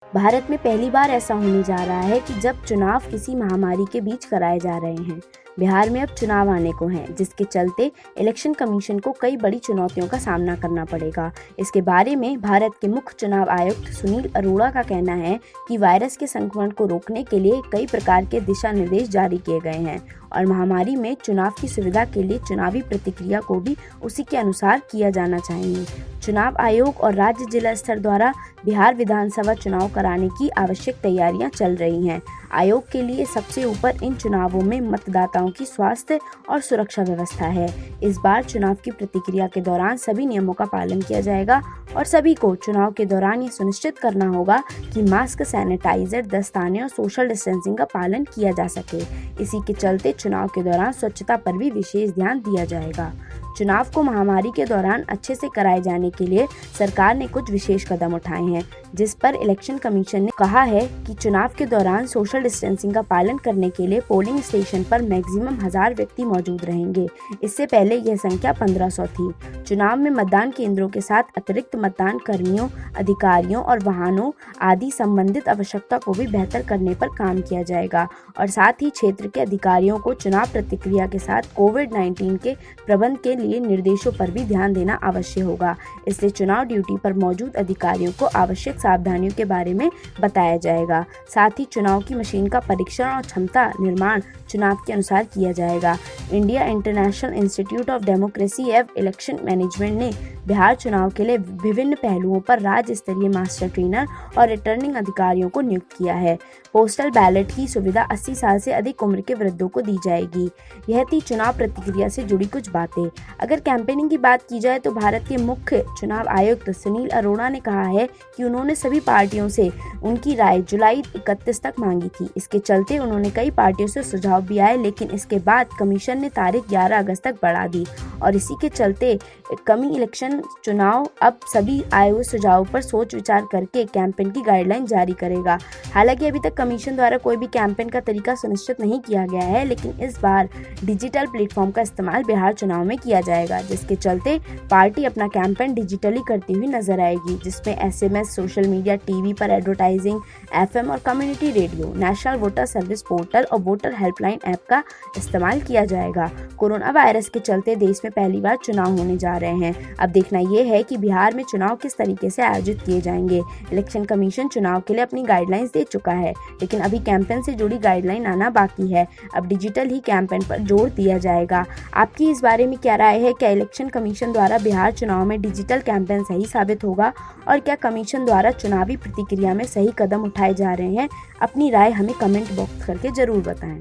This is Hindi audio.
भारत में पहली बार ऐसा होने जा रहा है कि जब चुनाव किसी महामारी के बीच कराए जा रहे हैं। बिहार में अब चुनाव आने को हैं, जिसके चलते इलेक्शन कमीशन को कई बड़ी चुनौतियों का सामना करना पड़ेगा। इसके बारे में भारत के मुख्य चुनाव आयुक्त सुनील अरोड़ा का कहना है कि वायरस के संक्रमण को रोकने के लिए कई प्रकार के दिशा निर्देश जारी किए गए हैं और महामारी में चुनाव की सुविधा के लिए चुनावी प्रतिक्रिया को भी उसी के अनुसार किया जाना चाहिए। चुनाव आयोग और राज्य जिला स्तर द्वारा बिहार विधानसभा चुनाव कराने की आवश्यक तैयारियां चल रही हैं। आयोग के लिए सबसे ऊपर इन चुनावों में मतदाताओं की स्वास्थ्य और सुरक्षा व्यवस्था है। इस बार चुनाव की प्रतिक्रिया के दौरान सभी नियमों का पालन किया जाएगा और सभी को चुनाव के दौरान ये सुनिश्चित करना होगा कि मास्क, सैनिटाइजर, दस्ताने और सोशल डिस्टेंसिंग का पालन किया जा सके। इसी के चलते चुनाव के दौरान स्वच्छता पर भी विशेष ध्यान दिया जाएगा। चुनाव को महामारी के दौरान अच्छे से कराए जाने के लिए सरकार ने कुछ विशेष कदम उठाए हैं, जिस पर इलेक्शन कमीशन ने कहा है कि चुनाव के दौरान सोशल डिस्टेंसिंग का पालन करने के लिए पोलिंग स्टेशन पर मैक्सिमम 1000 व्यक्ति मौजूद रहेंगे। इससे पहले यह संख्या 1500 थी। चुनाव में मतदान केंद्रों के साथ अतिरिक्त मतदान कर्मियों, अधिकारियों और वाहनों आदि संबंधित आवश्यकता को भी बेहतर करने पर काम किया जाएगा और साथ ही क्षेत्र के अधिकारियों को चुनाव प्रतिक्रिया के साथ कोविड-19 के प्रबंध के लिए निर्देशों पर भी ध्यान देना आवश्यक होगा। इसलिए चुनाव ड्यूटी पर मौजूद अधिकारियों को आवश्यक सावधानियों के बारे में बताया जाएगा। साथ ही चुनाव की मशीन का परीक्षण और क्षमता निर्माण चुनाव के अनुसार किया जाएगा। India international institute of democracy एवं इलेक्शन मैनेजमेंट ने बिहार चुनाव के लिए विभिन्न पहलुओं पर राज्य स्तरीय मास्टर ट्रेनर और रिटर्निंग अधिकारियों को नियुक्त किया है। पोस्टल बैलेट की सुविधा 80 साल से अधिक उम्र के वृद्धों को दी जाएगी। यह थी चुनाव प्रतिक्रिया से जुड़ी कुछ बातें। अगर कैंपेनिंग की बात की जाए तो भारत के मुख्य चुनाव आयुक्त सुनील अरोड़ा ने कहा है कि उन्होंने सभी पार्टियों से उनकी राय जुलाई 31 तक मांगी थी। इसके चलते उन्होंने कई पार्टियों से सुझाव भी आए, लेकिन इसके बाद कमीशन ने तारीख 11 अगस्त तक बढ़ा दी और इसी के चलते कमी इलेक्शन चुनाव अब सभी आए हुए सुझावों पर सोच विचार करके कैंपेन की गाइडलाइन जारी करेगा। हालांकि अभी तक कमीशन द्वारा कोई भी कैंपेन का तरीका सुनिश्चित नहीं किया गया है, लेकिन इस बार डिजिटल प्लेटफॉर्म का इस्तेमाल बिहार चुनाव में किया जाएगा, जिसके चलते पार्टी अपना कैंपेन डिजिटली करती हुई नजर आएगी, जिसमें SMS, सोशल मीडिया, टीवी पर एडवर्टाइजिंग, FM और community radio, national voter service portal और वोटर हेल्पलाइन ऐप का इस्तेमाल किया जाएगा। कोरोना वायरस के चलते देश में पहली बार चुनाव होने जा रहे हैं। अब देखना यह है कि बिहार में चुनाव किस तरीके से आयोजित किए जाएंगे। इलेक्शन कमीशन चुनाव के लिए अपनी गाइडलाइंस दे चुका है, लेकिन अभी कैंपेन से जुड़ी गाइडलाइन आना बाकी है। अब डिजिटल ही कैंपेन पर जोर दिया जाएगा। आपकी इस बारे में क्या राय है? क्या इलेक्शन कमीशन द्वारा बिहार चुनाव में डिजिटल कैंपेन सही साबित होगा और क्या कमीशन द्वारा चुनावी प्रतिक्रिया में सही कदम उठाए जा रहे हैं? अपनी राय हमें कमेंट बॉक्स करके जरूर बताएं।